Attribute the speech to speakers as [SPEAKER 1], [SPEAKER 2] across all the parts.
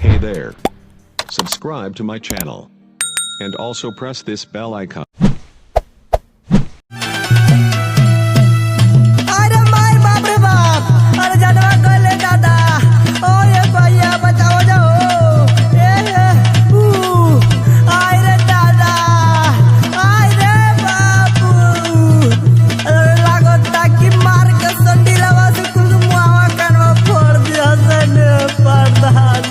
[SPEAKER 1] Hey there. Subscribe to my channel. And also press this bell icon.
[SPEAKER 2] अरे माय बाप रे बाप, अरे जानवा गले दादा, ओए भैया बचाओ जाओ, आय रे दादा, आय रे बापू, लागता कि मार के संडीलवा से कुल मुआवा कानवा फोड़ दिया सने प्रधान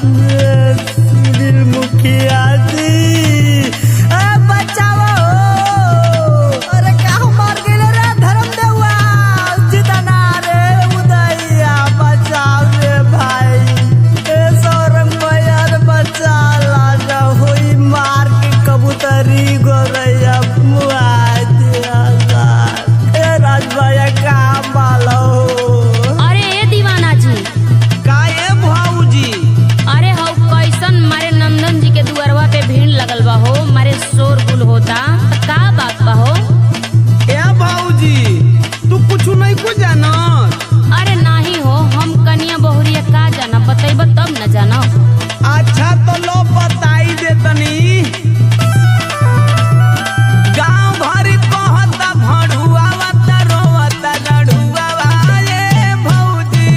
[SPEAKER 2] श्री मुखिया जी, बचाओ, अरे क्या मार गेले रे धर्म देवा, जितना रे उदया बचाओ रे भाई, ए सौरंग भैया बचा ला जा हुई मार के कबूतरी गोरैया मुआ दिया ला, ए राज भैया का मालो।
[SPEAKER 3] अरे ए दीवाना जी,
[SPEAKER 2] काहे भाऊजी?
[SPEAKER 3] अरे हौ कैसन मारे नंदन जी के दुआरवा पे भीड़ लगल बा हो, मारे शोरगुल होता, का बात बा हो?
[SPEAKER 2] ए भाऊजी, तू कुछ नहीं को जानत?
[SPEAKER 3] अरे नाही हो, हम कनिया बहुरिया का जाना, बतैब तब न जाना।
[SPEAKER 2] अच्छा तो लो बताई दे तनी। गांव भर कहता भड़ुआवत रोवत लड़ुआवा ये भौजी,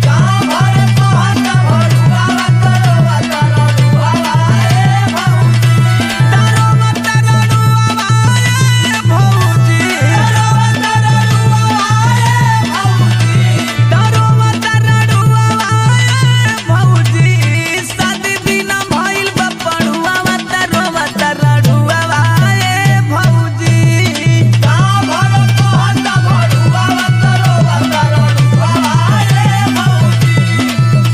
[SPEAKER 2] गांव भर कहता भड़ुआवत रोवत लड़ुआवा ये भौजी, रोवत लड़ुआवा ये भौजी, रोवत लड़ुआवा ये भौजी, रोवत लड़ुआवा ये भौजी, सदी दिन भइल बा पड़ुआवत रोवत लड़ुआवा ये भौजी, गांव भर कहता भड़ुआवत रोवत लड़ुआवा ये भौजी,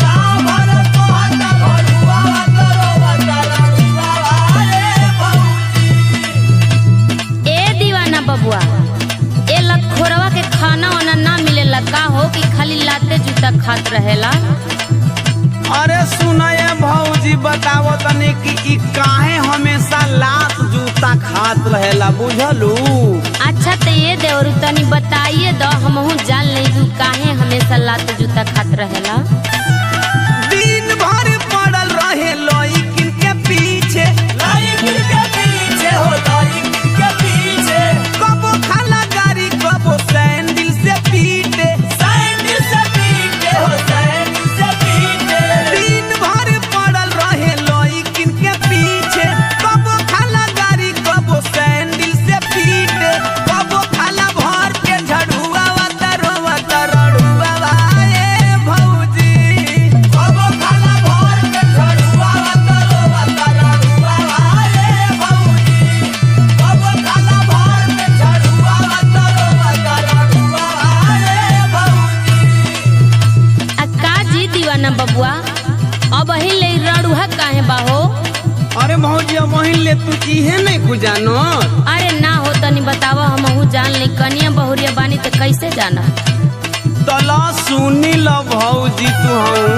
[SPEAKER 2] गांव भर कहता भड़ुआवत रोवत लड़ुआवा ये भौजी।
[SPEAKER 3] ए दीवाना बबुआ, ए लखोरवा के खाना वाना ना मिलेला का हो कि खाली लाते जूता खात रहेला?
[SPEAKER 2] अरे सुनाए भौजी, बतावो तनी कि ई काहे हमेशा लात जूता खात रहेला, बुझलू?
[SPEAKER 3] अच्छा तो ये देवरू तनी बताइए दो, हमहू जान ले तू काहे हमेशा लाते जूता खात रहेला।
[SPEAKER 2] दिन भर पड़ल रहे लइकिन के पीछे, लइकिन के पीछे हो, लइकिन के पीछे, कबो खाला गाड़ी कबो सैंडल से पीटे, सैंडल से पीटे हो, सैंडल से पीटे, दिन भर पड़ल रहे लइकिन के पीछे, कबो खाला गाड़ी कबो सैंडल से पीटे, कबो खाला भर के झड़ुआवा तरवा तरड़ुआवा ये भौजी, कबो खाला भर के झड़ुआवा तरवा तरड़ुआवा ये भौजी, कबो खाला भर के झड़ुआवा तरवा तरड़ुआवा ये भौजी।
[SPEAKER 3] आ का जी दीवाना बबुआ, अब ही ले रड़ुहा काहे बाहो?
[SPEAKER 2] अरे भौजी, अब वहीं ले तू इहे नहीं खुजानो?
[SPEAKER 3] अरे ना हो तनी बतावा, हमहू जान ले, कनिया बहुरिया बानी तो कैसे जाना?
[SPEAKER 2] तला सुनी लो भौजी, तू हूँ